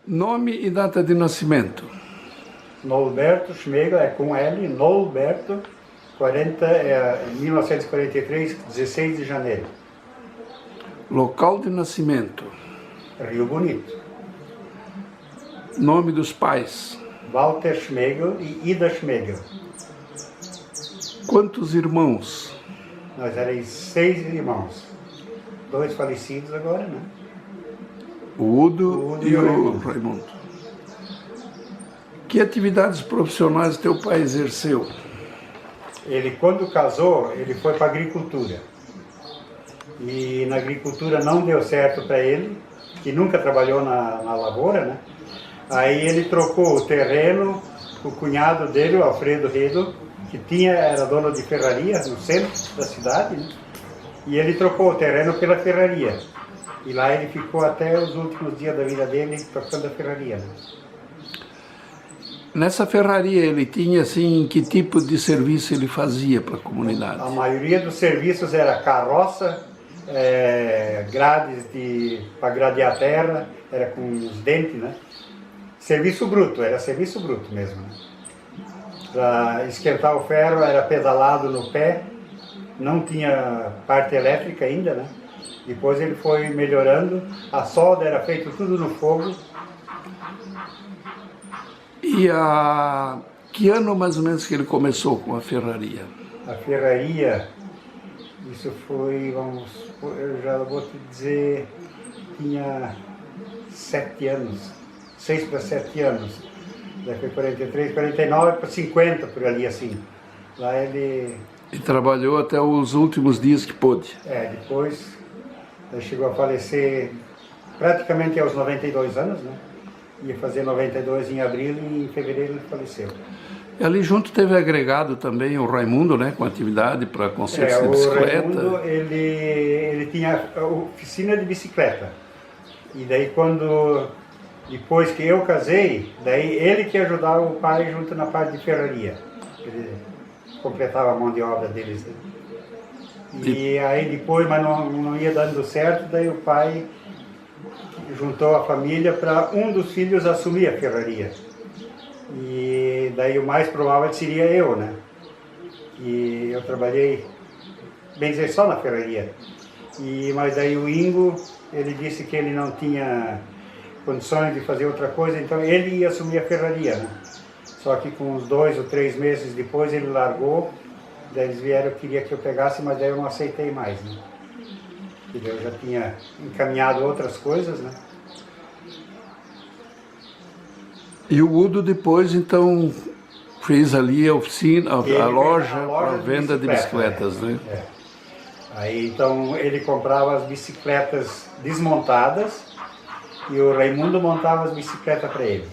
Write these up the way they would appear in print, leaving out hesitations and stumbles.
Nome e data de nascimento. Norberto Schmegel, é com L, Norberto, 1943, 16 de janeiro. Local de nascimento. Rio Bonito. Nome dos pais. Walter Schmegel e Ida Schmegel. Quantos irmãos? Nós éramos 6 irmãos. 2 falecidos agora, né? O Udo, O Udo e e o o Raimundo. Que atividades profissionais teu pai exerceu? Ele, quando casou, ele foi para a agricultura. E na agricultura não deu certo para ele, que nunca trabalhou na lavoura, né? Aí ele trocou o terreno, o cunhado dele, o Alfredo Redo, que era dono de ferraria no centro da cidade, né? E ele trocou o terreno pela ferraria. E lá ele ficou até os últimos dias da vida dele tocando a ferraria, né? Nessa ferraria ele tinha, assim, que tipo de serviço ele fazia para a comunidade? A maioria dos serviços era carroça, grades para gradear a terra, era com os dentes, né? Serviço bruto, era serviço bruto mesmo, né? Para esquentar o ferro era pedalado no pé, não tinha parte elétrica ainda, né? Depois ele foi melhorando, a solda era feita tudo no fogo. E que ano mais ou menos que ele começou com a ferraria? A ferraria, isso foi, eu já vou te dizer, tinha 7 anos, 6 para 7 anos. Daí foi 43, 49 para 50, por ali assim. Lá ele... E trabalhou até os últimos dias que pôde. Depois ele chegou a falecer praticamente aos 92 anos, né? Ia fazer 92 em abril e em fevereiro ele faleceu. E ali junto teve agregado também o Raimundo, né, com atividade para conserto de bicicleta. O Raimundo, ele tinha oficina de bicicleta. E daí depois que eu casei, daí ele que ajudava o pai junto na parte de ferraria. Ele completava a mão de obra deles. Né? E aí depois, mas não ia dando certo, daí o pai juntou a família para um dos filhos assumir a ferraria. E daí o mais provável seria eu, né? E eu trabalhei, bem dizer, só na ferraria. Mas daí o Ingo, ele disse que ele não tinha condições de fazer outra coisa, então ele ia assumir a ferraria, né? Só que com uns 2 ou 3 meses depois ele largou, daí eles vieram, queria que eu pegasse, mas daí eu não aceitei mais, né? Porque eu já tinha encaminhado outras coisas, né? E o Udo depois, então, fez ali a oficina, a loja para venda de bicicletas, né? Aí, então, ele comprava as bicicletas desmontadas e o Raimundo montava as bicicletas para ele.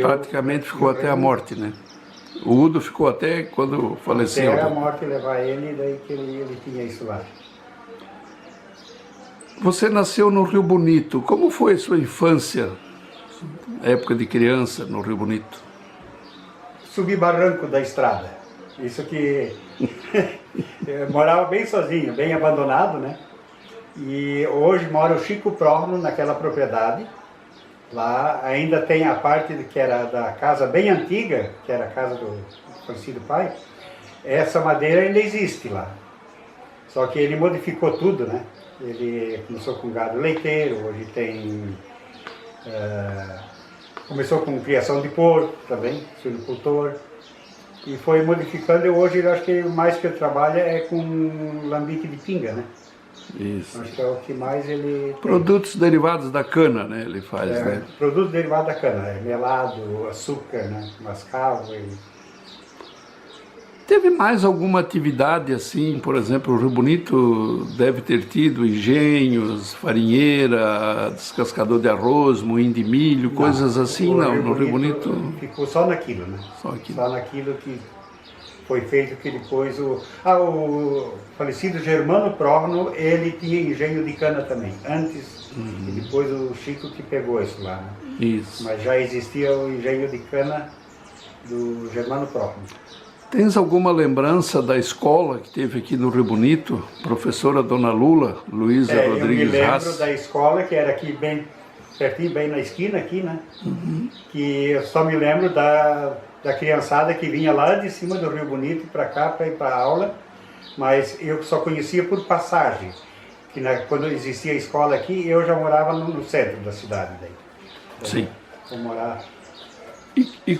Praticamente ficou até a morte, né? O Udo ficou até quando faleceu. Até a morte levar ele, daí que ele tinha isso lá. Você nasceu no Rio Bonito. Como foi a sua infância, época de criança, no Rio Bonito? Subi barranco da estrada. Isso que... eu morava bem sozinho, bem abandonado, né? E hoje mora o Chico Prorno naquela propriedade. Lá ainda tem a parte que era da casa bem antiga, que era a casa do falecido pai. Essa madeira ainda existe lá. Só que ele modificou tudo, né? Ele começou com gado leiteiro, hoje tem... começou com criação de porco também, suinocultor. E foi modificando, e hoje eu acho que mais que ele trabalha é com lambique de pinga, né? Isso. Acho que é o que mais ele... Produtos derivados da cana, né? Ele faz, né? Produtos derivados da cana, melado, açúcar, né? Mascavo e... Teve mais alguma atividade assim, por exemplo, o Rio Bonito deve ter tido engenhos, farinheira, descascador de arroz, moinho de milho, coisas assim, não? No Rio Bonito ficou só naquilo, né? Só aquilo. Só naquilo que foi feito, que depois o falecido Germano Prorno, ele tinha engenho de cana também, antes e depois o Chico que pegou isso lá, né? Isso. Mas já existia o engenho de cana do Germano Prorno. Tens alguma lembrança da escola que teve aqui no Rio Bonito? Professora Dona Lula, Luísa Rodrigues Eu me lembro Haas. da escola, que era aqui bem pertinho, bem na esquina aqui, né? Que eu só me lembro da criançada que vinha lá de cima do Rio Bonito para cá para ir para a aula, mas eu só conhecia por passagem, que quando existia a escola aqui, eu já morava no centro da cidade. Daí. Sim. Vou morar... E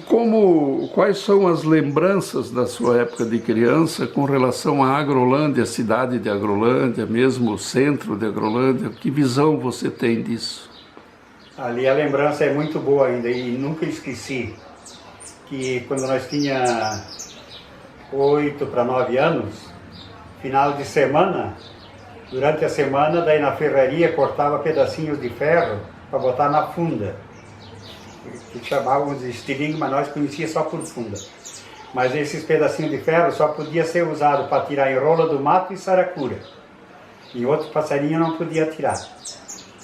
quais são as lembranças da sua época de criança com relação à Agrolândia, a cidade de Agrolândia, mesmo o centro de Agrolândia? Que visão você tem disso? Ali a lembrança é muito boa ainda e nunca esqueci que quando nós tinha 8 para 9 anos, final de semana, durante a semana, daí na ferraria cortava pedacinhos de ferro para botar na funda, que chamávamos de estilingue, mas nós conhecíamos só por funda. Mas esses pedacinhos de ferro só podia ser usado para tirar em rola do mato e saracura. E outro passarinho não podia tirar.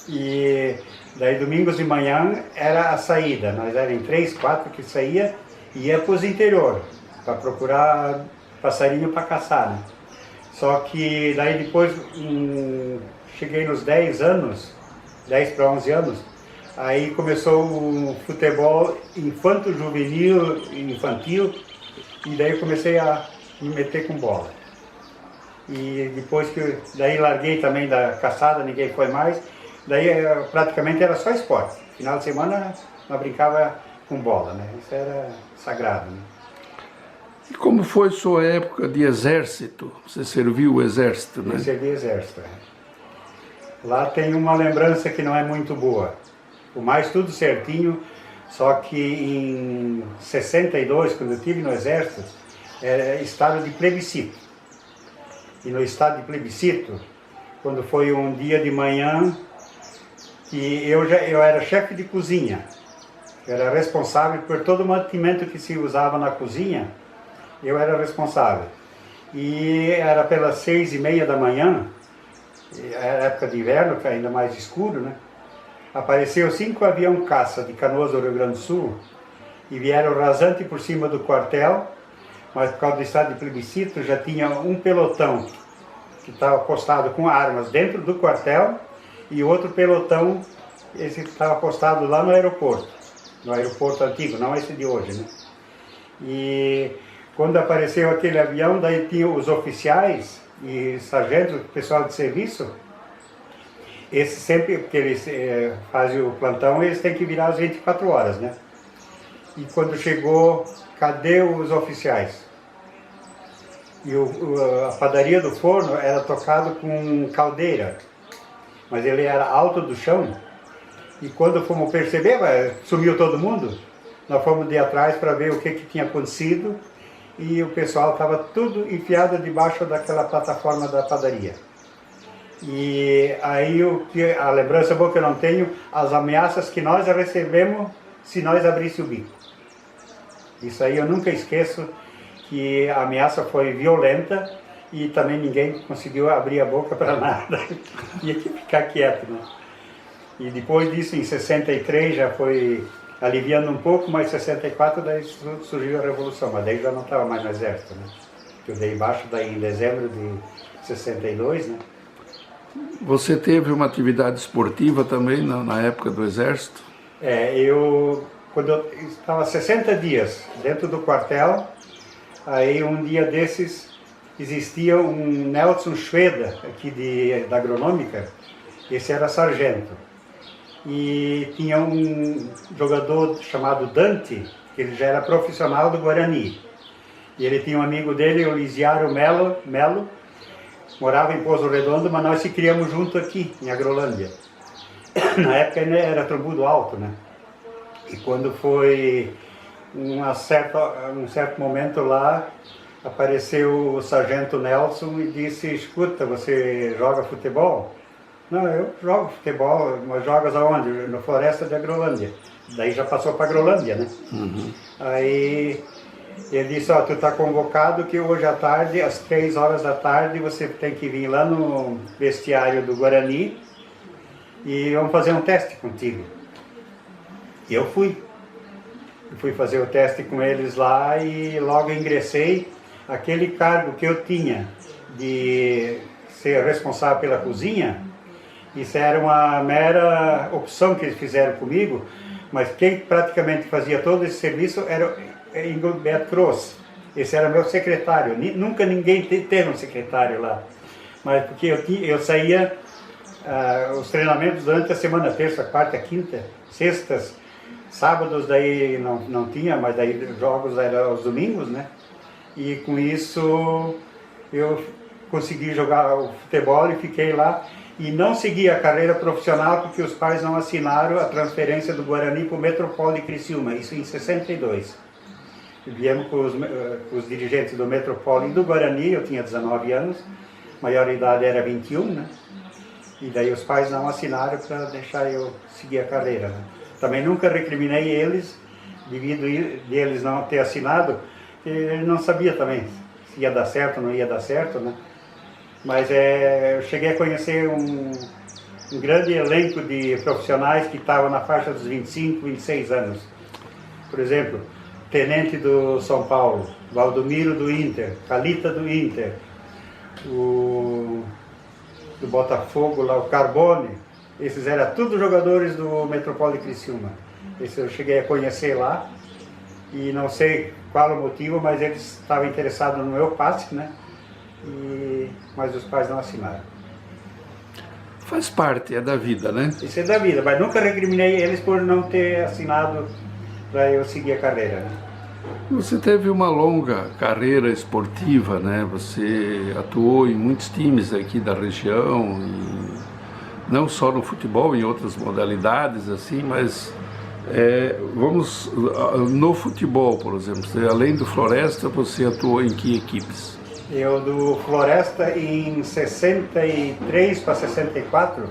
E daí domingos de manhã era a saída. Nós éramos 3, 4 que saía e ia para os interior para procurar passarinho para caçar, né? Só que daí depois cheguei nos 10 anos, 10 para 11 anos, aí começou o futebol infanto-juvenil, infantil, e daí eu comecei a me meter com bola. E depois daí larguei também da caçada, ninguém foi mais, daí praticamente era só esporte. Final de semana nós brincava com bola, né? Isso era sagrado, né? E como foi sua época de exército? Você serviu o exército, né? Eu servi exército, Lá tem uma lembrança que não é muito boa. O mais tudo certinho, só que em 62, quando eu estive no exército, era estado de plebiscito. E no estado de plebiscito, quando foi um dia de manhã, que eu era chefe de cozinha, eu era responsável por todo o mantimento que se usava na cozinha, eu era responsável. E era pelas 6:30 da manhã, era época de inverno, que é ainda mais escuro, né? Apareceu 5 aviões caça de Canoas do Rio Grande do Sul e vieram rasante por cima do quartel, mas por causa do estado de plebiscito já tinha um pelotão que estava postado com armas dentro do quartel e outro pelotão, esse que estava postado lá no aeroporto antigo, não esse de hoje, né? E quando apareceu aquele avião, daí tinha os oficiais e sargentos, pessoal de serviço. Esse sempre, porque eles fazem o plantão, eles têm que virar às 24 horas, né? E quando chegou, cadê os oficiais? E a padaria do forno era tocado com caldeira, mas ele era alto do chão. E quando fomos perceber, sumiu todo mundo, nós fomos de atrás para ver o que tinha acontecido e o pessoal estava tudo enfiado debaixo daquela plataforma da padaria. E aí a lembrança boa que eu não tenho, as ameaças que nós recebemos se nós abríssemos o bico. Isso aí eu nunca esqueço, que a ameaça foi violenta e também ninguém conseguiu abrir a boca para nada. Tinha que ficar quieto, né? E depois disso, em 63, já foi aliviando um pouco, mas em 64 daí surgiu a Revolução, mas daí já não estava mais no exército, né? Eu dei embaixo daí em dezembro de 62, né? Você teve uma atividade esportiva também na época do exército? Quando eu estava 60 dias dentro do quartel, aí um dia desses existia um Nelson Schweda, aqui da agronômica, esse era sargento. E tinha um jogador chamado Dante, que ele já era profissional do Guarani. E ele tinha um amigo dele, o Lisiário Melo, morava em Pouso Redondo, mas nós se criamos junto aqui, em Agrolândia. Na época ainda era Trombudo Alto, né? E quando foi um certo momento lá, apareceu o sargento Nelson e disse: escuta, você joga futebol? Não, eu jogo futebol, mas jogas aonde? Na Floresta de Agrolândia. Daí já passou para Agrolândia, né? Uhum. Aí ele disse: ó, tu está convocado que hoje à tarde, às 3 horas da tarde, você tem que vir lá no vestiário do Guarani e vamos fazer um teste contigo. E eu fui. Eu fui fazer o teste com eles lá e logo ingressei. Aquele cargo que eu tinha de ser responsável pela cozinha, Isso era uma mera opção que eles fizeram comigo, mas quem praticamente fazia todo esse serviço era Engelbert Cross. Esse era meu secretário. Nunca ninguém teve um secretário lá. Mas porque eu saía os treinamentos durante a semana, terça, quarta, quinta, sextas, sábados daí não tinha, mas daí jogos eram aos domingos, né? E com isso eu consegui jogar o futebol e fiquei lá. E não segui a carreira profissional porque os pais não assinaram a transferência do Guarani para o Metropole Criciúma, isso em 62. Viemos com os dirigentes do Metropole e do Guarani, eu tinha 19 anos, maioridade era 21, né? E daí os pais não assinaram para deixar eu seguir a carreira, né? Também nunca recriminei eles, devido a eles não ter assinado, ele não sabia também se ia dar certo ou não ia dar certo, né? Mas eu cheguei a conhecer um grande elenco de profissionais que estavam na faixa dos 25, 26 anos. Por exemplo, Tenente do São Paulo, Valdomiro do Inter, Calita do Inter, do Botafogo, lá, o Carbone. Esses eram todos jogadores do Metropole Criciúma. Esses eu cheguei a conhecer lá e não sei qual o motivo, mas eles estavam interessados no meu passe, né? Mas os pais não assinaram. Faz parte, é da vida, né? Isso é da vida, mas nunca recriminei eles por não ter assinado para eu seguir a carreira, né? Você teve uma longa carreira esportiva, né? Você atuou em muitos times aqui da região, não só no futebol, em outras modalidades, assim, mas vamos no futebol, por exemplo. Além do Floresta, você atuou em que equipes? Eu do Floresta em 63 para 64,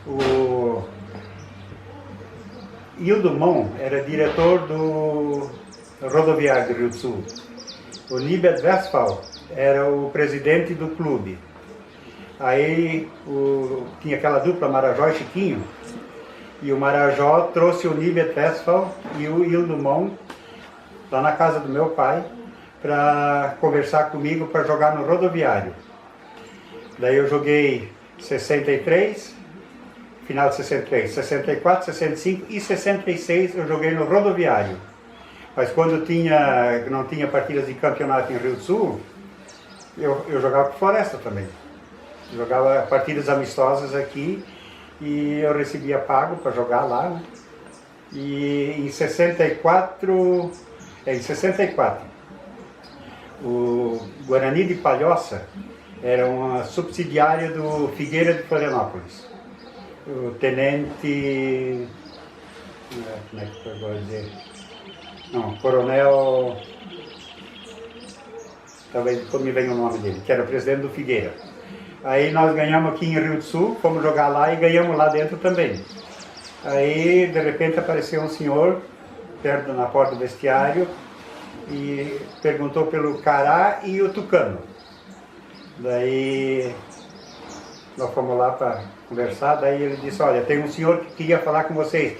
o Hildo Mon era diretor do rodoviário do Rio do Sul. O Libert Westphal era o presidente do clube. Aí tinha aquela dupla Marajó e Chiquinho, e o Marajó trouxe o Libert Westphal e o Hildo Mon lá na casa do meu pai para conversar comigo para jogar no rodoviário. Daí eu joguei 63, final de 63, 64, 65 e 66 eu joguei no rodoviário. Mas quando não tinha partidas de campeonato em Rio do Sul, eu jogava com Floresta também. Jogava partidas amistosas aqui e eu recebia pago para jogar lá, né? E em 64, o Guarani de Palhoça era uma subsidiária do Figueira de Florianópolis. O tenente, como é que eu vou dizer? Não, coronel, talvez me venha o nome dele, que era o presidente do Figueira. Aí nós ganhamos aqui em Rio do Sul, fomos jogar lá e ganhamos lá dentro também. Aí de repente apareceu um senhor perto na porta do vestiário e perguntou pelo Cará e o Tucano. Daí nós fomos lá para conversar, daí ele disse, olha, tem um senhor que queria falar com vocês.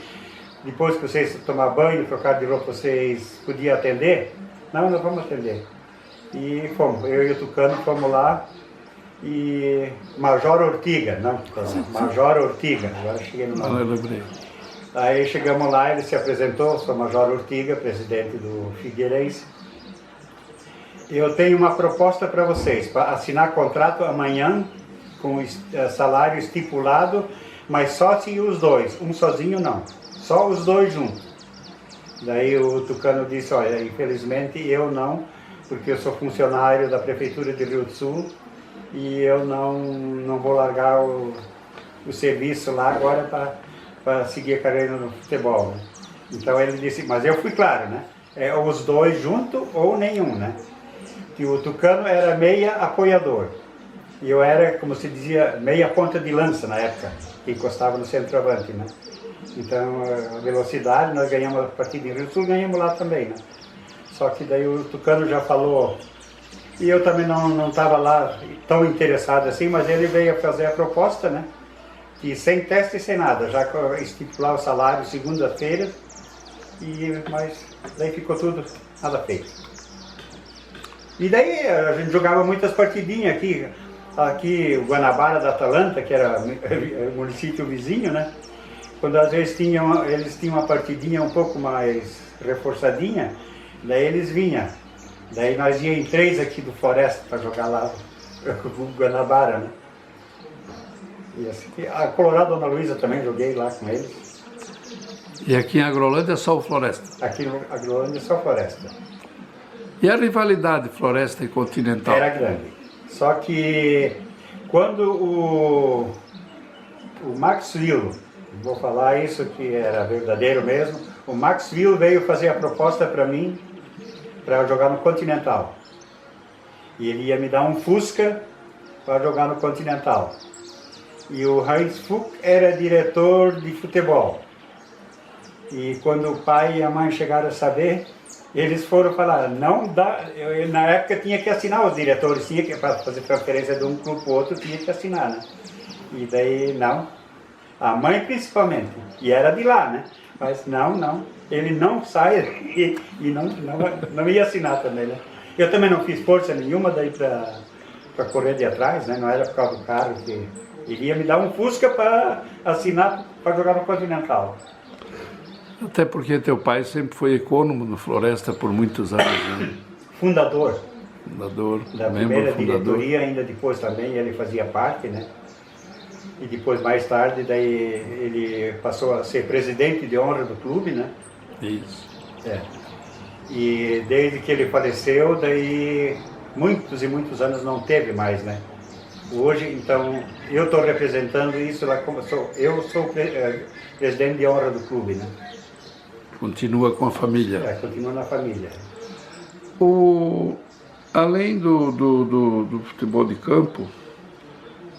Depois que vocês tomar banho, trocar de roupa, vocês podiam atender? Não, nós vamos atender. E fomos, eu e o Tucano fomos lá e Major Ortiga, Major Ortiga, agora cheguei no nome. Não, eu lembrei. Aí chegamos lá, ele se apresentou, sou Major Ortiga, presidente do Figueirense. Eu tenho uma proposta para vocês, para assinar contrato amanhã com salário estipulado, mas só se os dois, um sozinho não, só os dois juntos. Daí o Tucano disse, olha, infelizmente eu não, porque eu sou funcionário da Prefeitura de Rio do Sul e eu não vou largar o serviço lá agora para seguir a carreira no futebol, né? Então ele disse, mas eu fui claro, né? É os dois juntos ou nenhum, né? Que o Tucano era meia apoiador e eu era, como se dizia, meia ponta de lança na época, que encostava no centroavante, né? Então a velocidade, nós ganhamos a partida em Rio do Sul, ganhamos lá também, né? Só que daí o Tucano já falou, e eu também não estava lá tão interessado assim, mas ele veio a fazer a proposta, né? E sem teste e sem nada, já estipular o salário segunda-feira, mas daí ficou tudo nada feito. E daí a gente jogava muitas partidinhas aqui. aqui o Guanabara da Atalanta, que era o município vizinho, né? Quando às vezes eles tinham uma partidinha um pouco mais reforçadinha, daí eles vinham. Daí nós íamos em 3 aqui do Floresta para jogar lá com o Guanabara, né? E assim, a Colorado Dona Luísa também joguei lá com eles. E aqui em Agrolândia é só o Floresta? Aqui no Agrolândia é só Floresta. E a rivalidade Floresta e Continental? Era grande. Só que quando o Max Will, vou falar isso que era verdadeiro mesmo, o Max Will veio fazer a proposta para mim para jogar no Continental. E ele ia me dar um Fusca para jogar no Continental. E o Heinz Fuchs era diretor de futebol. E quando o pai e a mãe chegaram a saber, eles foram falar, não dá, na época tinha que assinar os diretores, tinha que, para fazer transferência de um clube para o outro, tinha que assinar, né? E daí, não, a mãe principalmente, e era de lá, né? Mas não, ele não sai e não ia assinar também, né? Eu também não fiz força nenhuma daí para correr de atrás, né? Não era por causa do carro, que ele ia me dar um Fusca para assinar para jogar no Continental. Até porque teu pai sempre foi econômico no Floresta por muitos anos, né? Fundador da membro primeira fundador. diretoria, ainda depois também ele fazia parte, né? E depois, mais tarde, daí ele passou a ser presidente de honra do clube, né? Isso. É. E desde que ele faleceu, daí muitos e muitos anos não teve mais, né? Hoje, então, eu estou representando isso lá como eu sou presidente de honra do clube, né? Continua com a família. Continua na família. Além do futebol de campo,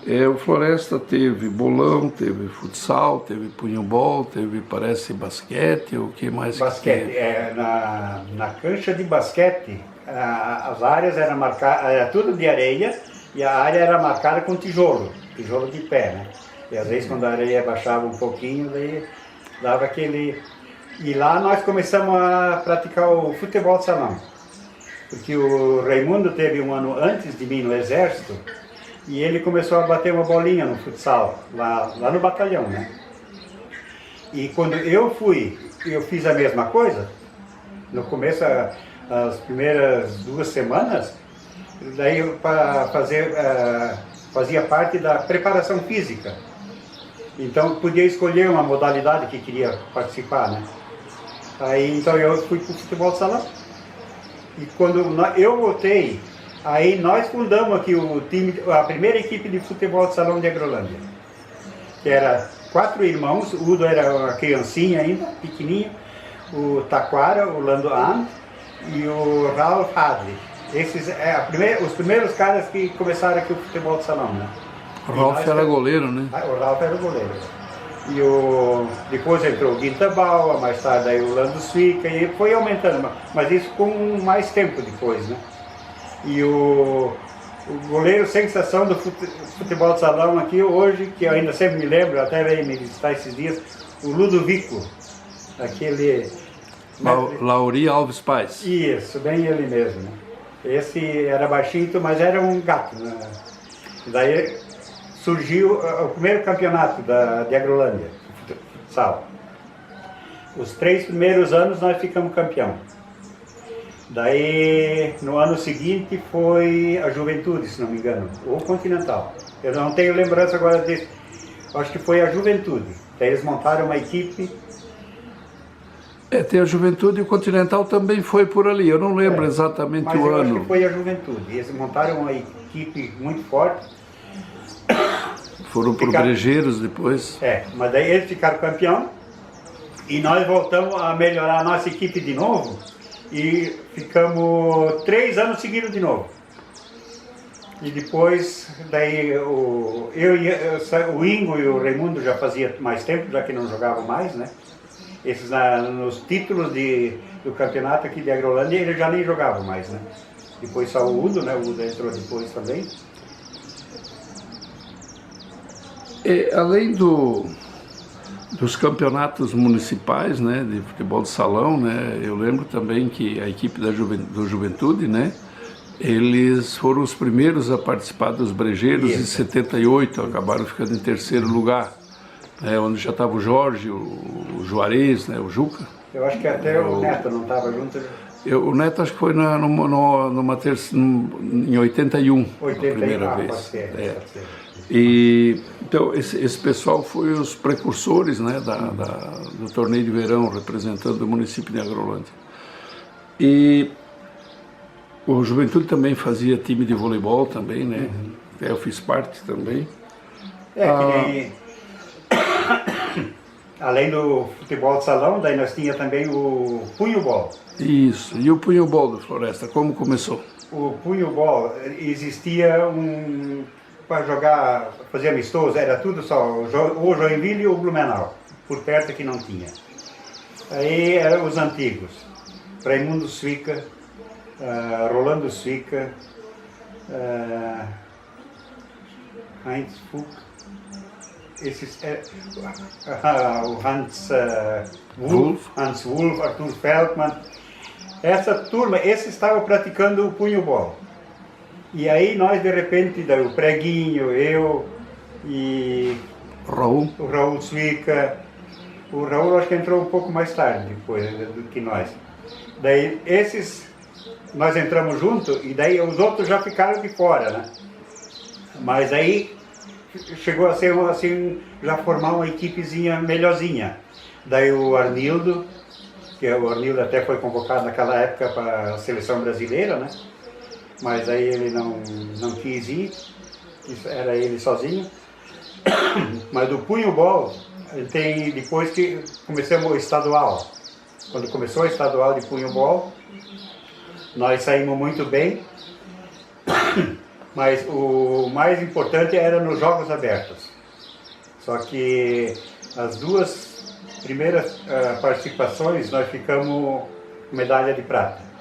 o Floresta teve bolão, teve futsal, teve punhobol, teve, parece, basquete, o que mais? Basquete. Na cancha de basquete, as áreas eram marcadas, era tudo de areia, e a área era marcada com tijolo de pé, né? E às vezes quando a areia baixava um pouquinho, daí dava aquele... E lá nós começamos a praticar o futebol de salão. Porque o Raimundo teve um ano antes de mim no exército, e ele começou a bater uma bolinha no futsal, lá no batalhão, né? E quando eu fui, eu fiz a mesma coisa. No começo, as primeiras 2 semanas, daí eu fazia parte da preparação física. Então podia escolher uma modalidade que queria participar, né? Aí então eu fui para o futebol de salão. E quando eu voltei, aí nós fundamos aqui a primeira equipe de futebol de salão de Agrolândia. Que era 4 irmãos, o Udo era uma criancinha ainda, pequenininho, o Taquara, o Lando Ant e o Ralph Hadley. Esses os primeiros caras que começaram aqui o futebol de salão, né? O Ralph era goleiro, né? O Ralph era o goleiro. E depois entrou o Guintabal, mais tarde aí o Lando Suica, e foi aumentando, mas isso com mais tempo depois, né? E o goleiro sensação do futebol de salão aqui hoje, que eu ainda sempre me lembro, até veio me visitar esses dias, o Ludovico, aquele... Lauri Alves Paz. Isso, bem ele mesmo, né? Esse era baixinho, mas era um gato, né? Daí surgiu o primeiro campeonato de Agrolândia, futsal. Os 3 primeiros anos nós ficamos campeão. Daí, no ano seguinte, foi a Juventude, se não me engano, ou Continental. Eu não tenho lembrança agora disso. Acho que foi a Juventude. Daí eles montaram uma equipe. Tem a Juventude e o Continental também foi por ali. Eu não lembro exatamente mas o eu ano. Acho que foi a Juventude. Eles montaram uma equipe muito forte. Foram por Brejeiros depois. Mas daí eles ficaram campeão e nós voltamos a melhorar a nossa equipe de novo e ficamos 3 anos seguidos de novo. E depois, daí o Ingo e o Raimundo já fazia mais tempo, já que não jogavam mais, né? Esses nos títulos do campeonato aqui de Agrolândia, eles já nem jogavam mais, né? Depois só o Udo, né? O Udo entrou depois também. Além dos campeonatos municipais, né, de futebol de salão, né, eu lembro também que a equipe do Juventude, né, Eles foram os primeiros a participar dos brejeiros em 78, acabaram ficando em terceiro lugar, né, onde já estava o Jorge, o Juarez, né, o Juca. Eu acho que até o Neto não estava junto. O Neto acho que foi em 81, a primeira vez. Pode ser, pode ser. E, então, esse pessoal foi os precursores, né, do torneio de verão, representando o município de Agrolândia. E o Juventude também fazia time de voleibol também, né? Eu fiz parte também. Que nem... Além do futebol de salão, daí nós tinha também o punho-bol. Isso. E o punho-bol do Floresta, como começou? O punho-bol, existia para jogar, fazer amistoso, era tudo só, ou Joinville ou Blumenau, por perto que não tinha. Aí eram os antigos, Raimundo Suica, Rolando Suica, Heinz Fuch, o Hans Wolf, Arthur Feldmann. Essa turma, esses estavam praticando o punho-bol. E aí nós, de repente, daí o Preguinho, eu e o Raul Suica. O Raul acho que entrou um pouco mais tarde depois do que nós. Daí esses, nós entramos junto e daí os outros já ficaram de fora, né? Mas aí chegou a ser assim, já formar uma equipezinha melhorzinha. Daí o Arnildo, que o Arnildo até foi convocado naquela época para a seleção brasileira, né? Mas aí ele não quis ir, era ele sozinho. Mas do punho-bol, tem depois que começamos o estadual. Quando começou o estadual de punho-bol, nós saímos muito bem, mas o mais importante era nos jogos abertos. Só que as duas primeiras participações nós ficamos com medalha de prata.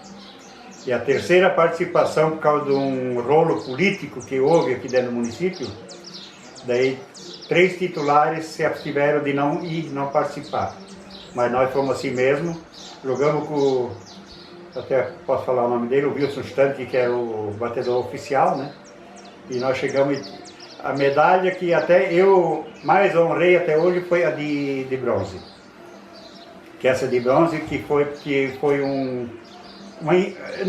E a terceira participação, por causa de um rolo político que houve aqui dentro do município, daí 3 titulares se abstiveram de não ir, não participar. Mas nós fomos assim mesmo, jogamos com, até posso falar o nome dele, o Wilson Stanque, que era o batedor oficial, né? E nós chegamos, a medalha que até eu mais honrei até hoje foi a de bronze. Que essa de bronze que foi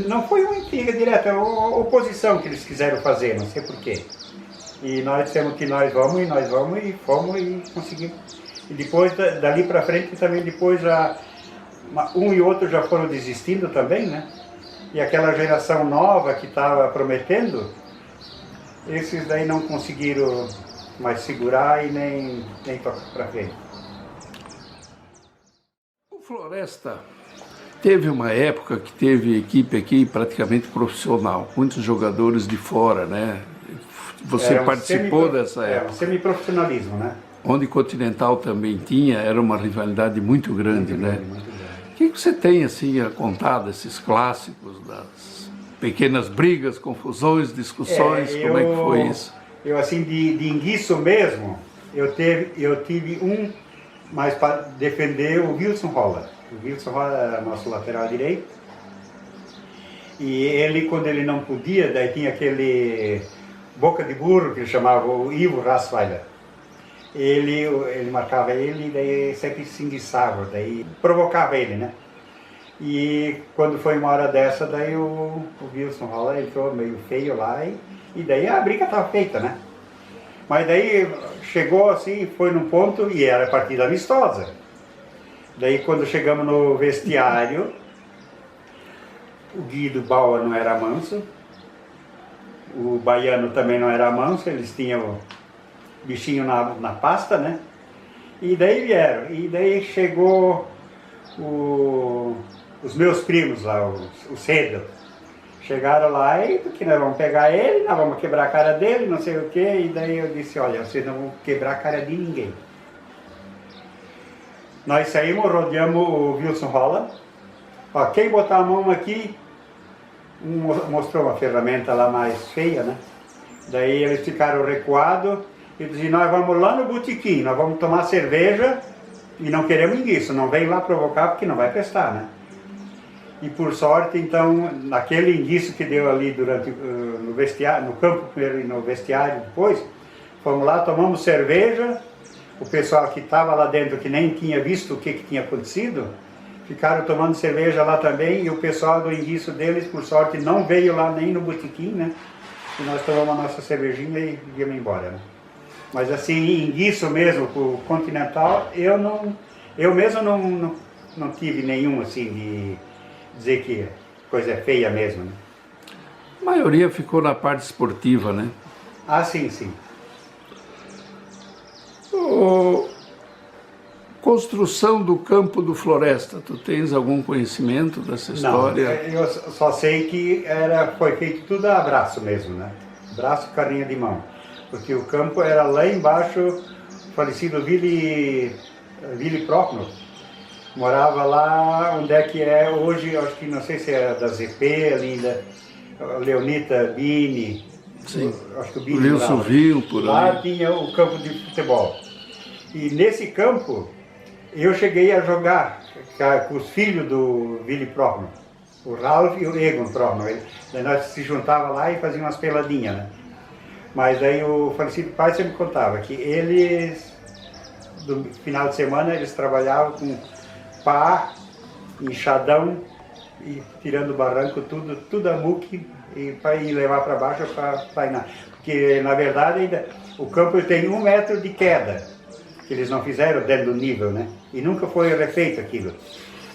não foi uma intriga direta, é uma oposição que eles quiseram fazer, não sei porquê. E nós dissemos que nós vamos e fomos e conseguimos. E depois, dali para frente, também depois um e outro já foram desistindo também, né? E aquela geração nova que estava prometendo, esses daí não conseguiram mais segurar e nem tocar para frente. O Floresta teve uma época que teve equipe aqui praticamente profissional, muitos jogadores de fora, né? Você participou dessa época? É, um semiprofissionalismo, né? Onde Continental também tinha, era uma rivalidade muito grande, né? Muito grande. O que você tem assim a contar desses clássicos, das pequenas brigas, confusões, discussões, como é que foi isso? Eu assim, de enguiço mesmo, eu tive um, mas para defender o Wilson Roller. O Wilson Roller era nosso lateral direito. E ele, quando ele não podia, daí tinha aquele boca de burro, que ele chamava o Ivo Rassweiler. Ele marcava ele e daí sempre se enguiçava, daí provocava ele, né? E quando foi uma hora dessa, daí o Wilson Roller entrou meio feio lá e daí a briga estava feita, né? Mas daí chegou assim, foi num ponto e era partida amistosa. Daí quando chegamos no vestiário, o Guido Bauer não era manso, o Baiano também não era manso, eles tinham o bichinho na pasta, né? E daí vieram, e daí chegou os meus primos lá, os Cedel. Chegaram lá e porque nós vamos pegar ele, nós vamos quebrar a cara dele, não sei o que, e daí eu disse, olha, vocês não vão quebrar a cara de ninguém. Nós saímos, rodeamos o Wilson Roller. Ó, quem botar a mão aqui, mostrou uma ferramenta lá mais feia, né? Daí eles ficaram recuados e diziam, nós vamos lá no botequim, nós vamos tomar cerveja e não queremos isso, não vem lá provocar porque não vai prestar, né? E por sorte, então, naquele indício que deu ali durante no vestiário, no campo primeiro e no vestiário depois, fomos lá, tomamos cerveja, o pessoal que estava lá dentro, que nem tinha visto o que tinha acontecido, ficaram tomando cerveja lá também, e o pessoal do indício deles, por sorte, não veio lá nem no botequim, né? E nós tomamos a nossa cervejinha e íamos embora, né? Mas assim, indício mesmo, o Continental, eu mesmo não tive nenhum assim de dizer que coisa é feia mesmo, né? A maioria ficou na parte esportiva, né? Ah, sim, sim. Construção do campo do Floresta, tu tens algum conhecimento dessa história? Não, eu só sei que foi feito tudo a braço mesmo, né? Braço, carrinha de mão. Porque o campo era lá embaixo, o falecido Willy Prochnow morava lá onde é que é hoje, acho que não sei se é da ZP, ali da Leonita Bini. Sim. Acho que o Bini Wilson Vil, por lá aí. tinha o campo de futebol. E nesse campo eu cheguei a jogar com os filhos do Willy Prochnow, o Ralph e o Egon Prochnow. Daí nós se juntava lá e fazíamos umas peladinhas, né? Mas aí o falecido pai sempre contava que eles, no final de semana, eles trabalhavam com pá, enxadão, e tirando o barranco, tudo a muque, e para ir levar para baixo para ir porque na verdade ainda o campo tem 1 metro de queda, que eles não fizeram dentro do nível, né? E nunca foi refeito aquilo.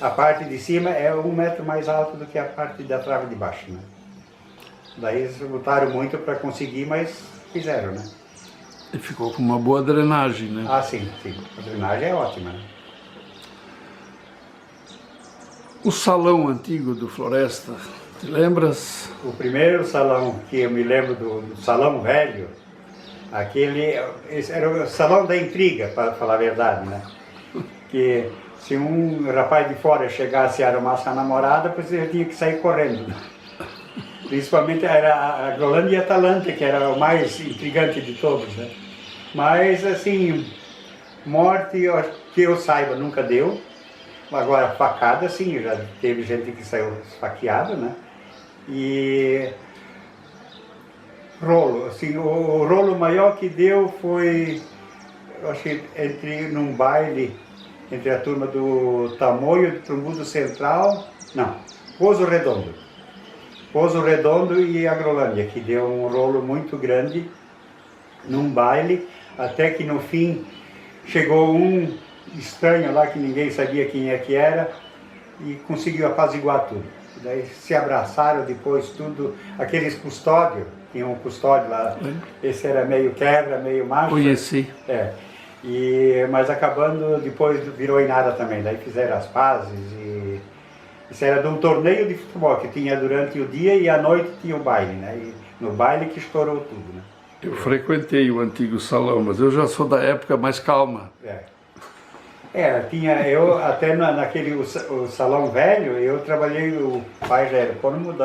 A parte de cima é 1 metro mais alto do que a parte da trave de baixo, né? Daí eles lutaram muito para conseguir, mas fizeram, né? E ficou com uma boa drenagem, né? Ah, sim, sim. A drenagem é ótima, né? O salão antigo do Floresta, te lembras? O primeiro salão que eu me lembro do salão velho, esse era o salão da intriga, para falar a verdade, né? Que se um rapaz de fora chegasse e arrumasse a namorada, pois ele tinha que sair correndo, né? Principalmente era a Agrolândia e a Atalanta, que era o mais intrigante de todos, né? Mas, assim, morte, que eu saiba, nunca deu. Agora, facada, sim, já teve gente que saiu esfaqueada, né? E rolo, assim, o rolo maior que deu foi, eu acho que num baile, entre a turma do Tamoio, do Trumbudo Central, não, Pozo Redondo e Agrolândia, que deu um rolo muito grande num baile, até que no fim chegou um estranho lá que ninguém sabia quem é que era e conseguiu apaziguar tudo. Daí se abraçaram depois tudo, aqueles custódios, tinha um custódio lá, esse era meio quebra, meio macho. Conheci. Mas acabando, depois virou em nada também, daí fizeram as pazes e isso era de um torneio de futebol que tinha durante o dia e à noite tinha o baile, né? E no baile que estourou tudo, né? Eu frequentei o antigo salão, mas eu já sou da época mais calma. Tinha, eu até o salão velho, eu trabalhei, o pai já era autônomo,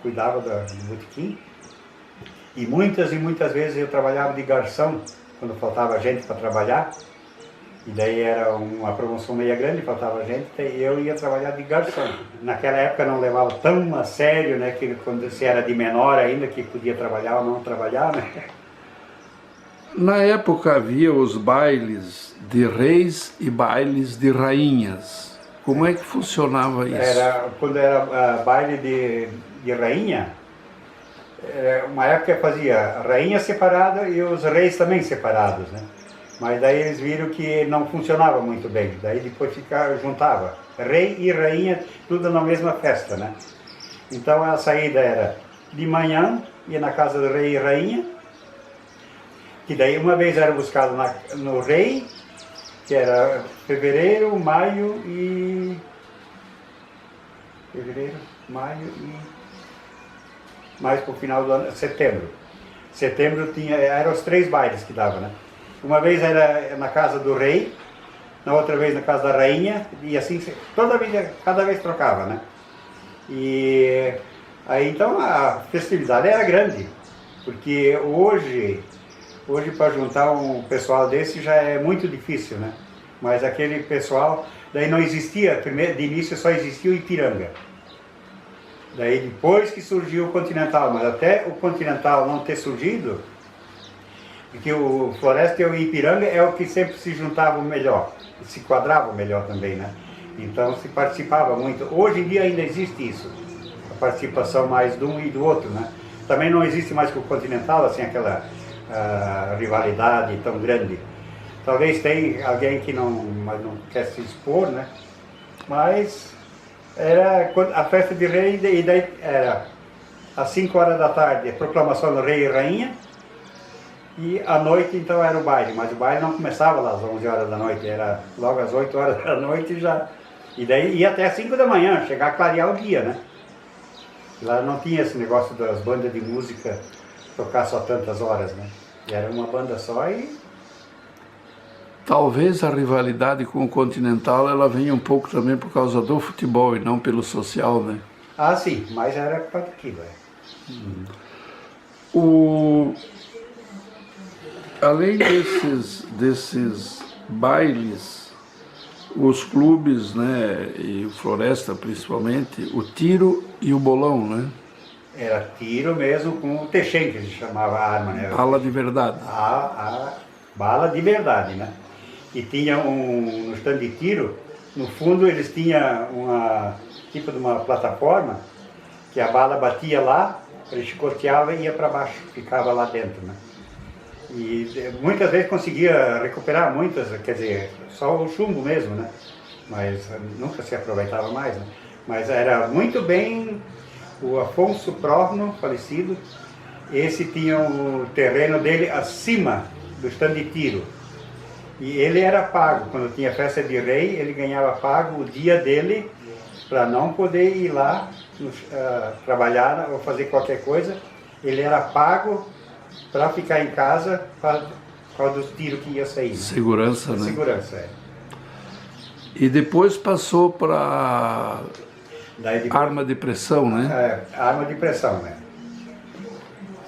cuidava do botequim, e muitas vezes eu trabalhava de garçom, quando faltava gente para trabalhar, e daí era uma promoção meio grande, faltava gente, e eu ia trabalhar de garçom. Naquela época não levava tão a sério, né, que quando se era de menor ainda, que podia trabalhar ou não trabalhar, né? Na época havia os bailes de reis e bailes de rainhas. Como é que funcionava isso? Quando era baile de rainha, uma época fazia a rainha separada e os reis também separados, né? Mas daí eles viram que não funcionava muito bem, daí depois juntava rei e rainha tudo na mesma festa, né? Então a saída era de manhã, ia na casa do rei e rainha, que daí uma vez era buscado no rei, que era fevereiro, maio e mais para o final do ano, setembro. Setembro eram os 3 bailes que dava, né? Uma vez era na casa do rei, na outra vez na casa da rainha, e assim, cada vez trocava, né? E aí então a festividade era grande, porque hoje para juntar um pessoal desse já é muito difícil, né? Mas aquele pessoal, daí não existia, de início só existia o Ipiranga. Daí depois que surgiu o Continental, mas até o Continental não ter surgido, porque o Floresta e o Ipiranga é o que sempre se juntavam melhor, se quadravam melhor também, né? Então se participava muito. Hoje em dia ainda existe isso, a participação mais de um e do outro, né? Também não existe mais com o Continental, assim, aquela rivalidade tão grande. Talvez tenha alguém que mas não quer se expor, né? Mas era a festa de rei, e daí era às 5 horas da tarde, a proclamação do rei e rainha, e à noite então era o baile, mas o baile não começava lá às 11 horas da noite, era logo às 8 horas da noite já, e daí ia até às 5 da manhã, chegar a clarear o dia, né? Lá não tinha esse negócio das bandas de música tocar só tantas horas, né? E era uma banda só e... Talvez a rivalidade com o Continental ela venha um pouco também por causa do futebol e não pelo social, né? Ah, sim, mas era por causa daquilo, Além desses bailes, os clubes, né, e o Floresta principalmente, o tiro e o bolão, né? Era tiro mesmo com o Techem, que a gente chamava a arma, né? Bala de verdade. A bala de verdade, né? E tinha no stand de tiro, no fundo eles tinham tipo de uma plataforma, que a bala batia lá, ele chicoteava e ia para baixo, ficava lá dentro, né? E muitas vezes conseguia recuperar muitas, quer dizer, só o chumbo mesmo, né? Mas nunca se aproveitava mais, né? Mas era muito bem, o Afonso Provno, falecido, esse tinha o terreno dele acima do stand de tiro. E ele era pago, quando tinha festa de rei, ele ganhava pago o dia dele para não poder ir lá trabalhar ou fazer qualquer coisa. Ele era pago para ficar em casa por causa dos tiros que ia sair. Né? Segurança, né? Segurança, é. E depois passou para arma de pressão, né? É, arma de pressão, né?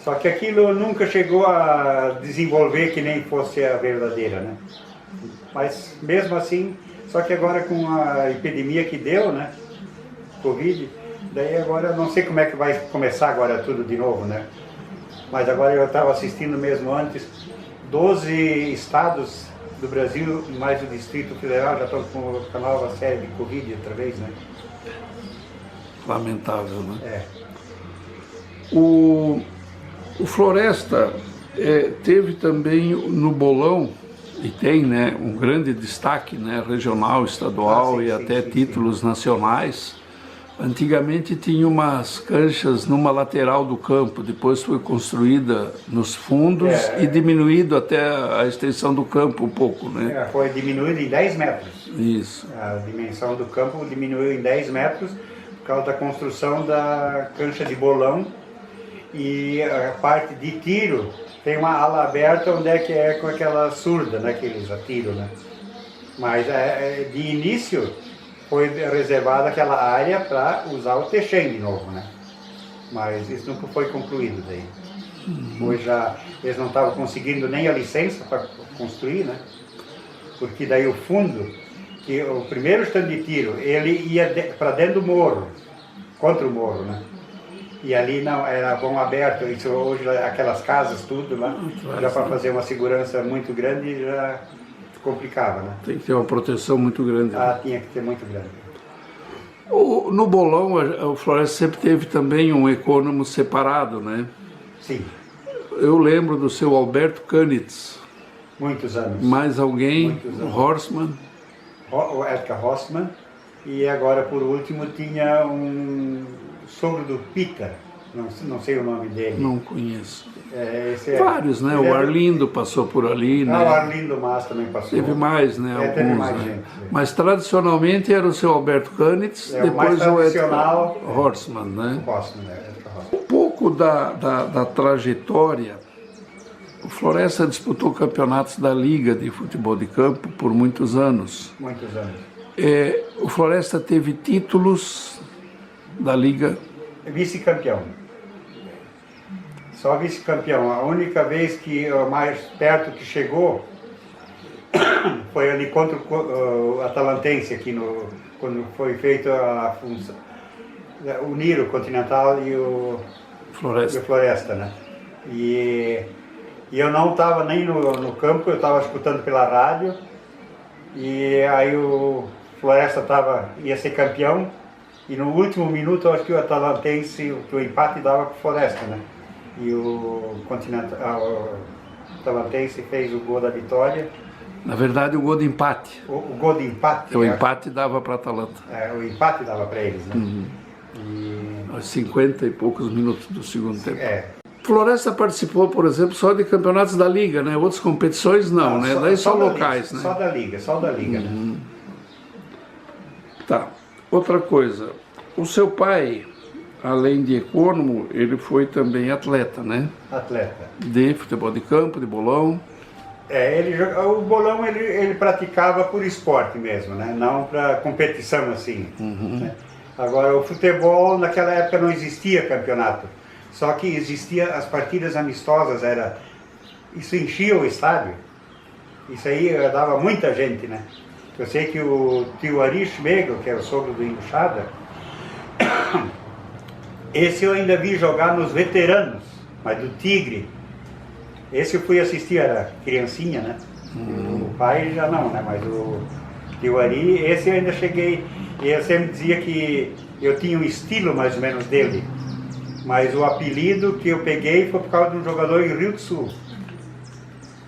Só que aquilo nunca chegou a desenvolver que nem fosse a verdadeira, né? Mas mesmo assim, só que agora com a epidemia que deu, né? Covid, daí agora não sei como é que vai começar agora tudo de novo, né? Mas agora eu estava assistindo mesmo antes, 12 estados do Brasil, mais o Distrito Federal, já estão com a nova série de Covid outra vez, né? Lamentável, né? É. O Floresta teve também no bolão, e tem, né, um grande destaque, né, regional, estadual e até títulos nacionais. Antigamente tinha umas canchas numa lateral do campo, depois foi construída nos fundos e diminuído até a extensão do campo um pouco, né? Foi diminuído em 10 metros. Isso. A dimensão do campo diminuiu em 10 metros por causa da construção da cancha de bolão. E a parte de tiro tem uma ala aberta onde é que é com aquela surda, né, que eles atiram, né? Mas de início foi reservada aquela área para usar o Techem de novo, né? Mas isso nunca foi concluído daí. Hoje já eles não estavam conseguindo nem a licença para construir, né? Porque daí o fundo, que o primeiro stand de tiro, ele ia para dentro do morro, contra o morro, né? E ali não, era vão aberto, isso hoje aquelas casas, tudo lá, já para fazer uma segurança muito grande já complicava, né? Tem que ter uma proteção muito grande. Ah, tinha que ter muito grande. No bolão, o Floresta sempre teve também um econômico separado, né? Sim. Eu lembro do seu Alberto Canitz. Muitos anos. Mais alguém? Muitos anos. Horstmann? O Edgar Horstmann. E agora, por último, tinha um sogro do Peter, não sei o nome dele. Não conheço. Vários, né? O Arlindo passou por ali, né? O Arlindo Mas também passou. Teve mais, né? Alguns, teve mais né? gente. Mas tradicionalmente era o seu Alberto Canitz, depois o Edgar Horstmann, né? Um pouco da trajetória, o Floresta disputou campeonatos da Liga de Futebol de Campo por muitos anos. Muitos anos. O Floresta teve títulos da Liga? Vice-campeão. Só vice-campeão. A única vez que o mais perto que chegou foi ali contra o Atalantense, aqui quando foi feita a função. uniram o Continental e o Floresta, né? E eu não estava nem no campo, eu estava escutando pela rádio, e aí o Floresta ia ser campeão, e no último minuto eu acho que o Atalantense, o empate dava para o Floresta, né? E o Atalantense fez o gol da vitória. Na verdade, o gol de empate. O gol de empate? O empate dava para a Atalanta. O empate dava para eles, né? Aos 50 e poucos minutos do segundo tempo. Floresta participou, por exemplo, só de campeonatos da Liga, né? Outras competições não, né? Daí só locais, Liga, né? Só da Liga, né? Tá. Outra coisa, o seu pai, além de econômico, ele foi também atleta, né? Atleta. De futebol de campo, de bolão. O bolão ele praticava por esporte mesmo, né? Não para competição assim. Né? Agora, o futebol, naquela época não existia campeonato. Só que existia as partidas amistosas, isso enchia o estádio. Isso aí dava muita gente, né? Eu sei que o tio Ari Schmegel, que era o sogro do Embuchada, esse eu ainda vi jogar nos veteranos, mas do Tigre. Esse eu fui assistir, era criancinha, né? O pai já não, né? Mas o tio Ari, esse eu ainda cheguei, e eu sempre dizia que eu tinha um estilo mais ou menos dele. Mas o apelido que eu peguei foi por causa de um jogador em Rio do Sul.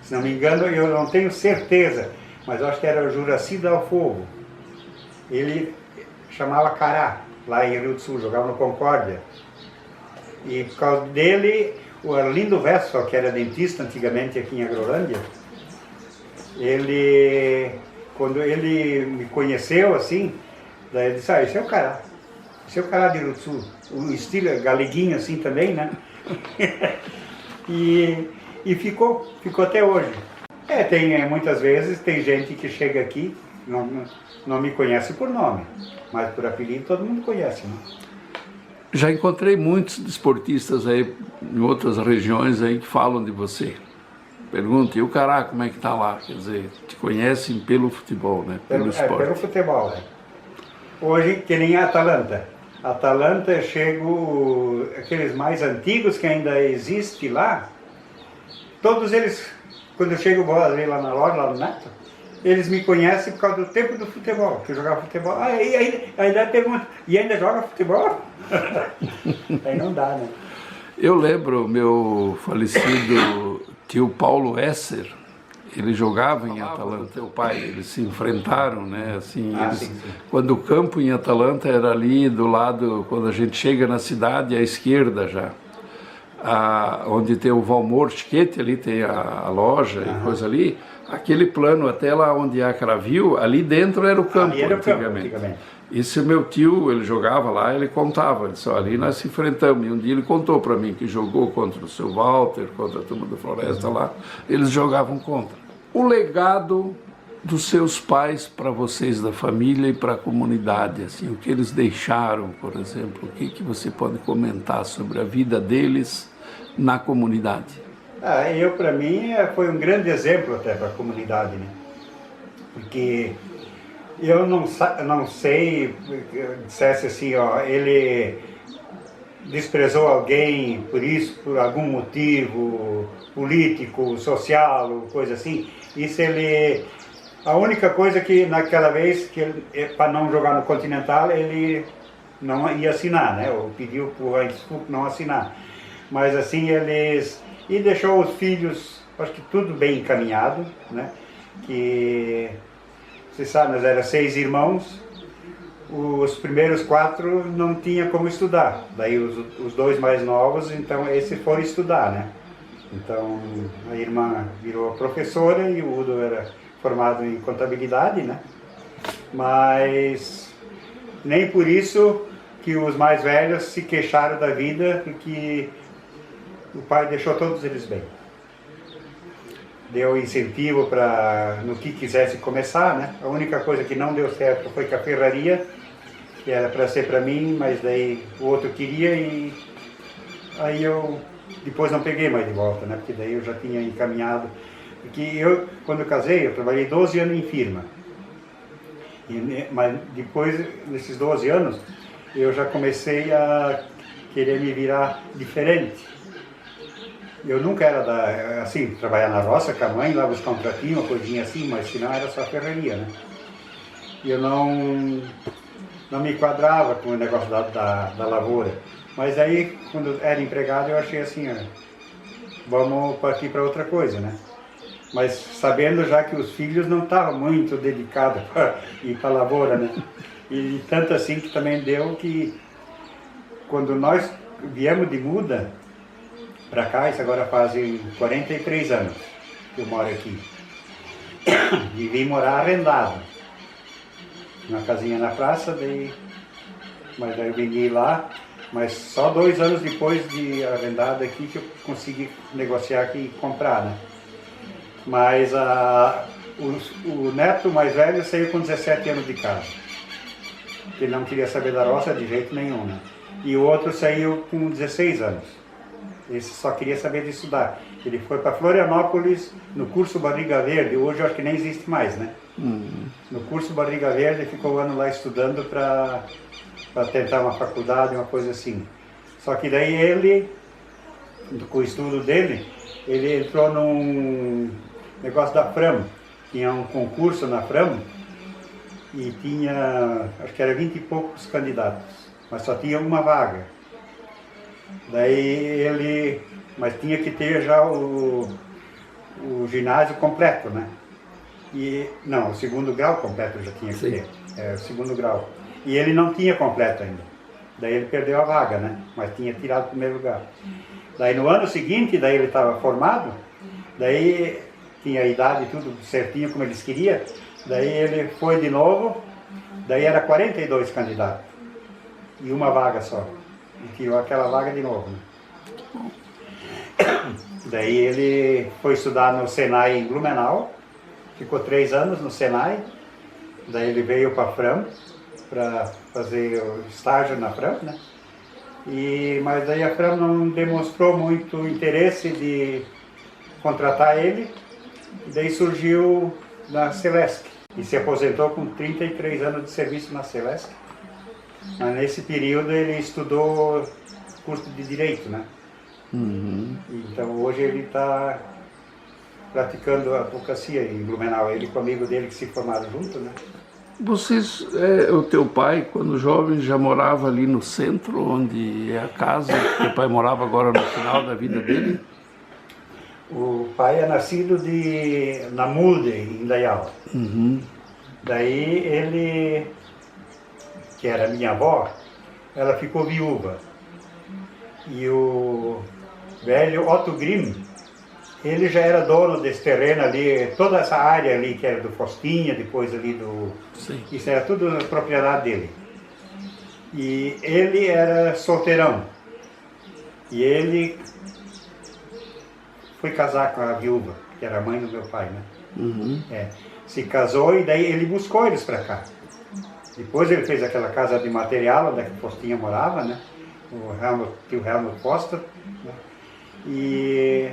Se não me engano, eu não tenho certeza, mas eu acho que era o Juraci Dalfogo. Ele chamava Cará, lá em Rio do Sul, jogava no Concórdia. E por causa dele, o Arlindo Westphal, que era dentista antigamente aqui em Agrolândia, quando ele me conheceu assim, daí ele disse, esse é o Cará. Esse é o Cará de Rio do Sul. O estilo é galeguinho assim também, né? e ficou até hoje. Muitas vezes tem gente que chega aqui, não me conhece por nome, mas por apelido todo mundo conhece, né? Já encontrei muitos desportistas aí em outras regiões aí que falam de você. Pergunta, e o Cará, como é que tá lá? Quer dizer, te conhecem pelo futebol, né? Pelo esporte. Pelo futebol, né? Hoje, que nem a Atalanta. Atalanta, aqueles mais antigos que ainda existem lá, todos eles, quando eu chego lá na loja, lá no Neto, eles me conhecem por causa do tempo do futebol, que eu jogava futebol. Aí pergunta, e ainda joga futebol? Aí não dá, né? Eu lembro meu falecido tio Paulo Esser, ele jogava em Atalanta, teu pai, eles se enfrentaram, né? Assim, sim. Quando o campo em Atalanta era ali do lado, quando a gente chega na cidade, à esquerda já, onde tem o Valmor Chiquete, ali tem a loja e coisa ali, aquele plano até lá onde há Cravil, ali dentro era o campo, antigamente. Esse meu tio, ele jogava lá, ele contava, ele disse, ali nós se enfrentamos, e um dia ele contou para mim que jogou contra o seu Walter, contra a turma do Floresta lá, eles jogavam contra. O legado dos seus pais para vocês da família e para a comunidade, assim, o que eles deixaram, por exemplo, o que você pode comentar sobre a vida deles na comunidade? Para mim, foi um grande exemplo até para a comunidade, né? Porque eu não sei, dissesse assim, ele desprezou alguém por isso, por algum motivo político, social, coisa assim. Isso a única coisa que naquela vez, para não jogar no Continental, ele não ia assinar, né? Ou pediu para o Heinz-Fuchs não assinar. Mas assim, e deixou os filhos, acho que tudo bem encaminhado, né? Que, você sabe, nós éramos 6 irmãos, os primeiros 4 não tinha como estudar, daí os 2 mais novos, então esses foram estudar, né? Então a irmã virou professora e o Udo era formado em contabilidade, né? Mas nem por isso que os mais velhos se queixaram da vida, porque o pai deixou todos eles bem. Deu incentivo no que quisesse começar, né? A única coisa que não deu certo foi que a ferraria, que era para ser para mim, mas daí o outro queria e aí eu depois não peguei mais de volta, né? Porque daí eu já tinha encaminhado. Porque quando eu casei, eu trabalhei 12 anos em firma. Mas depois, nesses 12 anos, eu já comecei a querer me virar diferente. Eu nunca era assim, trabalhar na roça com a mãe, lá buscar um tratinho, uma coisinha assim, mas senão era só ferraria, né? E eu não me enquadrava com o negócio da lavoura. Mas aí, quando era empregado, eu achei assim, vamos partir para outra coisa, né? Mas sabendo já que os filhos não estavam muito dedicados para ir para a lavoura, né? E tanto assim que também deu que, quando nós viemos de muda para cá, isso agora fazem 43 anos que eu moro aqui, e vim morar arrendado, uma casinha na praça, mas daí eu vim lá, mas só 2 anos depois de arrendado aqui que eu consegui negociar aqui e comprar, né? Mas o neto mais velho saiu com 17 anos de casa, ele não queria saber da roça de jeito nenhum, né? E o outro saiu com 16 anos. Esse só queria saber de estudar. Ele foi para Florianópolis no curso Barriga Verde, hoje eu acho que nem existe mais, né? No curso Barriga Verde, ficou um ano lá estudando para tentar uma faculdade, uma coisa assim. Só que daí ele, com o estudo dele, ele entrou num negócio da Fram. Tinha um concurso na Fram e tinha, acho que era 20 e poucos candidatos, mas só tinha uma vaga. Daí mas tinha que ter já o ginásio completo, né? Não, o segundo grau completo já tinha que ter, o segundo grau. E ele não tinha completo ainda. Daí ele perdeu a vaga, né? Mas tinha tirado o primeiro lugar. Daí no ano seguinte, daí ele estava formado, daí tinha a idade tudo certinho como eles queriam, daí ele foi de novo, daí era 42 candidatos e uma vaga só. E tirou aquela vaga de novo, né? Daí ele foi estudar no Senai em Blumenau, ficou 3 anos no Senai, daí ele veio para a Fram, para fazer o estágio na Fram, né? Mas daí a Fram não demonstrou muito interesse de contratar ele, e daí surgiu na Celesc, e se aposentou com 33 anos de serviço na Celesc. Mas nesse período ele estudou curso de Direito, né? Então hoje ele está praticando a advocacia em Blumenau, ele com o amigo dele que se formaram junto, né? Vocês, o teu pai, quando jovem, já morava ali no centro, onde é a casa, teu pai morava agora no final da vida dele? O pai é nascido na Mulde, em Dayal. Daí ele, que era minha avó, ela ficou viúva. E o velho Otto Grimm, ele já era dono desse terreno ali, toda essa área ali que era do Fostinha, depois ali do... Sim. Isso era tudo propriedade dele. E ele era solteirão. E ele foi casar com a viúva, que era a mãe do meu pai, né? Se casou e daí ele buscou eles para cá. Depois ele fez aquela casa de material onde a Fostinha morava, né? O tio Helmut Foster, né? E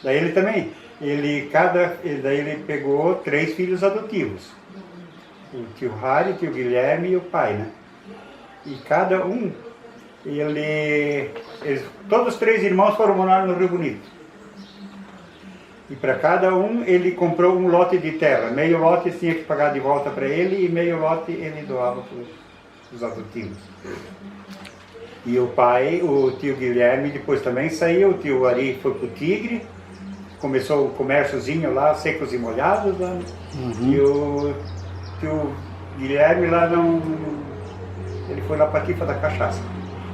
daí ele também, daí ele pegou 3 filhos adotivos, o tio Harry, o tio Guilherme e o pai, né? E cada um, todos os 3 irmãos foram morar no Rio Bonito. E para cada um ele comprou um lote de terra, meio lote tinha que pagar de volta para ele e meio lote ele doava para os adotivos. E o pai, o tio Guilherme, depois também saiu, o tio Ari foi para o Tigre, começou o comérciozinho lá, secos e molhados, né? E o tio Guilherme lá ele foi lá para a Tifa da Cachaça.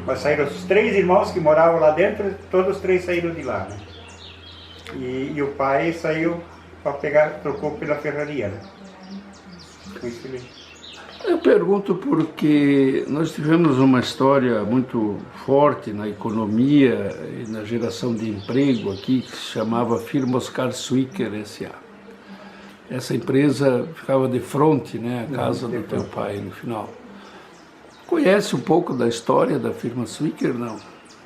Mas saíram os 3 irmãos que moravam lá dentro, todos os 3 saíram de lá, né? E o pai saiu para trocou pela ferraria, né? Muito feliz. Eu pergunto porque nós tivemos uma história muito forte na economia e na geração de emprego aqui, que se chamava Firma Oscar Swicker S.A. Essa empresa ficava de frente, né, à casa do teu pai no final. Conhece um pouco da história da firma Swicker, não?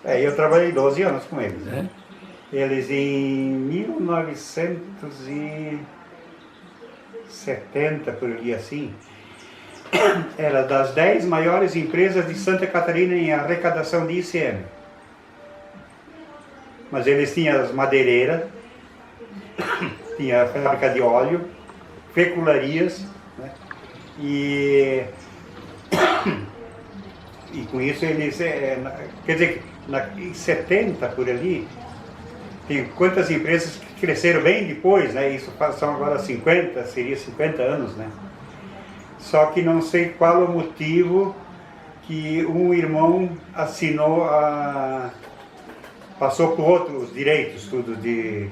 Eu trabalhei 12 anos com eles, né? Eles em 1970, por ali assim, era das 10 maiores empresas de Santa Catarina em arrecadação de ICM. Mas eles tinham as madeireiras, tinha a fábrica de óleo, fecularias, né? E com isso eles, quer dizer, em 70 por ali, tem quantas empresas que cresceram bem depois, né? Isso são agora 50, seria 50 anos, né? Só que não sei qual o motivo que um irmão assinou passou para o outro os direitos, tudo de...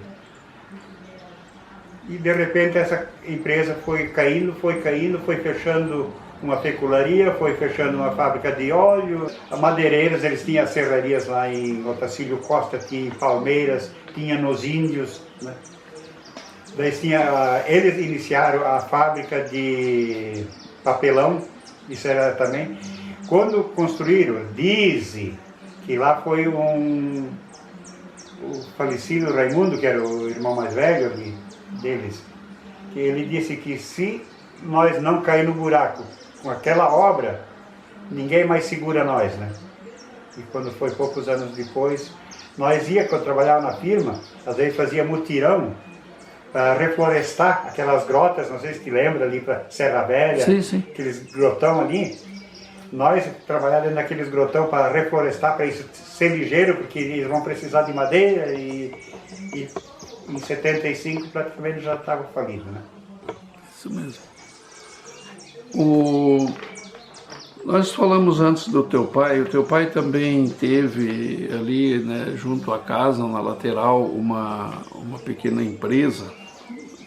E de repente essa empresa foi caindo, foi fechando uma fecularia, foi fechando uma fábrica de óleo. A madeireiras, eles tinham as serrarias lá em Otacílio Costa, tinha em Palmeiras, tinha nos Índios, né? Daí eles iniciaram a fábrica de papelão, isso era também. Quando construíram, dizem que lá foi o falecido Raimundo, que era o irmão mais velho deles, que ele disse que se nós não cair no buraco com aquela obra, ninguém mais segura nós, né? E quando foi poucos anos depois, nós ia, quando trabalhava na firma, às vezes fazia mutirão para reflorestar aquelas grotas, não sei se te lembra, ali para Serra Velha, sim, sim. Aqueles grotão ali. Nós trabalhávamos naqueles grotão para reflorestar, para isso ser ligeiro, porque eles vão precisar de madeira e em 75 praticamente já estava falido, né? Isso mesmo. Nós falamos antes do teu pai, o teu pai também teve ali, né, junto à casa, na lateral, uma pequena empresa,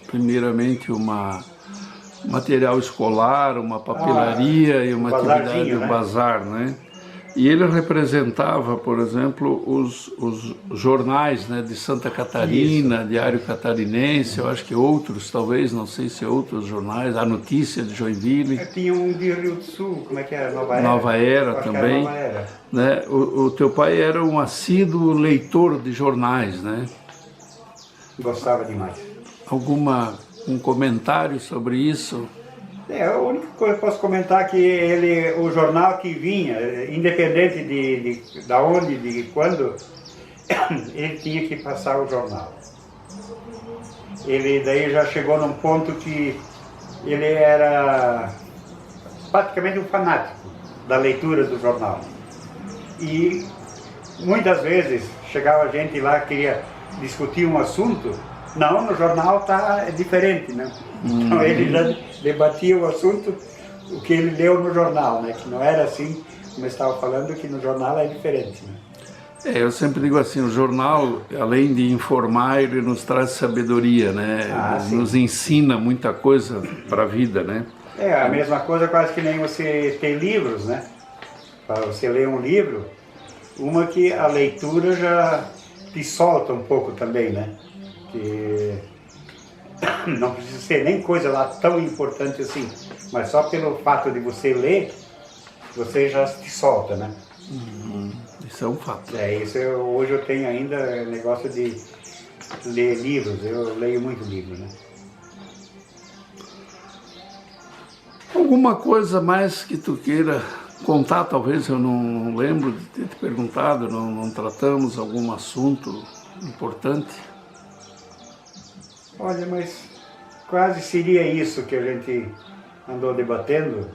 primeiramente material escolar, uma papelaria e uma atividade, um bazar, né? E ele representava, por exemplo, os jornais, né, de Santa Catarina, isso. Diário Catarinense, eu acho que outros, talvez, não sei se outros jornais, a Notícia de Joinville. Tinha um de Rio do Sul, como é que era? Nova Era. Nova Era também. Nova Era. Né? O teu pai era um assíduo leitor de jornais, né? Gostava demais. Um comentário sobre isso? A única coisa que eu posso comentar é que o jornal que vinha, independente de onde, de quando, ele tinha que passar o jornal. Ele daí já chegou num ponto que ele era praticamente um fanático da leitura do jornal. E muitas vezes chegava gente lá que queria discutir um assunto, não, no jornal é diferente, né? Então ele já debatia o assunto, o que ele leu no jornal, né? Que não era assim, como eu estava falando, que no jornal é diferente, né? Eu sempre digo assim, o jornal, além de informar, ele nos traz sabedoria, né? Nos ensina muita coisa para a vida, né? A mesma coisa quase que nem você ter livros, né? Para você ler um livro, uma que a leitura já te solta um pouco também, né? Que não precisa ser nem coisa lá tão importante assim, mas só pelo fato de você ler, você já te solta, né? Isso é um fato. Hoje eu tenho ainda negócio de ler livros, eu leio muito livro, né? Alguma coisa mais que tu queira contar? Talvez eu não lembro de ter te perguntado, não tratamos algum assunto importante? Olha, mas quase seria isso que a gente andou debatendo.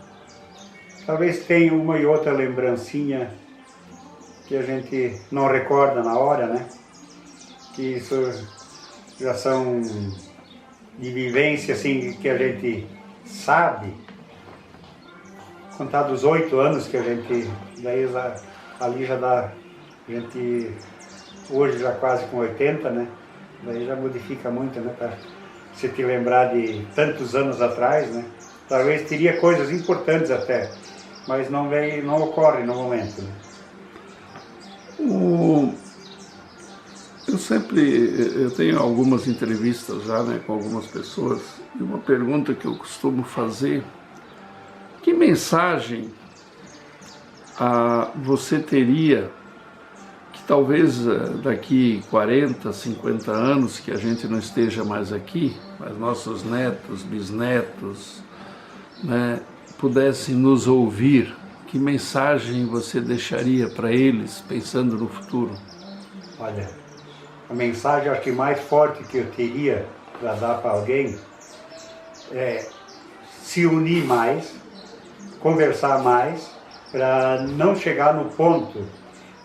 Talvez tenha uma e outra lembrancinha que a gente não recorda na hora, né? Que isso já são de vivência, assim, que a gente sabe. Contar dos 8 anos que a gente, daí ali já dá, a gente hoje já quase com 80, né? Daí já modifica muito, né? Para você te lembrar de tantos anos atrás, né? Talvez teria coisas importantes até, mas não ocorre no momento, né? Eu tenho algumas entrevistas já, né, com algumas pessoas, e uma pergunta que eu costumo fazer: que mensagem você teria que talvez daqui 40, 50 anos, que a gente não esteja mais aqui, mas nossos netos, bisnetos, né, pudessem nos ouvir, que mensagem você deixaria para eles, pensando no futuro? Olha, a mensagem acho que mais forte que eu teria para dar para alguém é se unir mais, conversar mais, para não chegar no ponto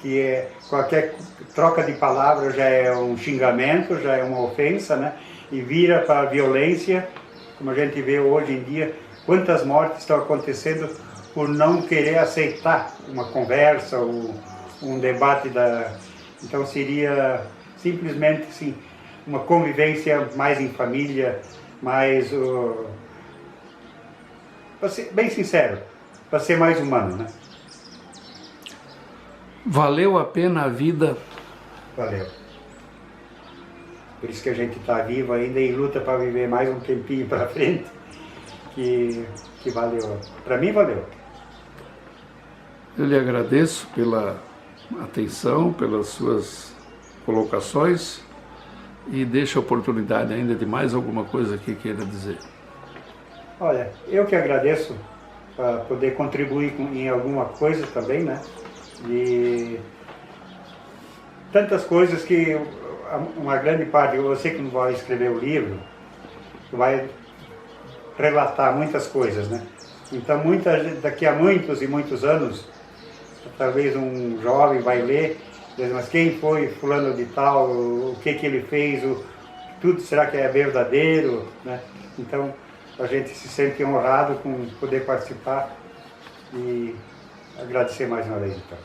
que qualquer troca de palavras já é um xingamento, já é uma ofensa, né? E vira para a violência, como a gente vê hoje em dia, quantas mortes estão acontecendo por não querer aceitar uma conversa ou um debate Então seria simplesmente assim, uma convivência mais em família, mais, para ser bem sincero, para ser mais humano, né? Valeu a pena a vida? Valeu. Por isso que a gente está vivo ainda e luta para viver mais um tempinho para frente, que valeu. Para mim valeu. Eu lhe agradeço pela atenção, pelas suas colocações e deixo a oportunidade ainda de mais alguma coisa que queira dizer. Olha, eu que agradeço para poder contribuir em alguma coisa também, né? E tantas coisas que uma grande parte, você que não vai escrever o livro, vai relatar muitas coisas, né? Então daqui a muitos e muitos anos, talvez um jovem vai ler, mas quem foi fulano de tal, o que ele fez, tudo será que é verdadeiro, né? Então a gente se sente honrado com poder participar e agradecer mais uma vez então.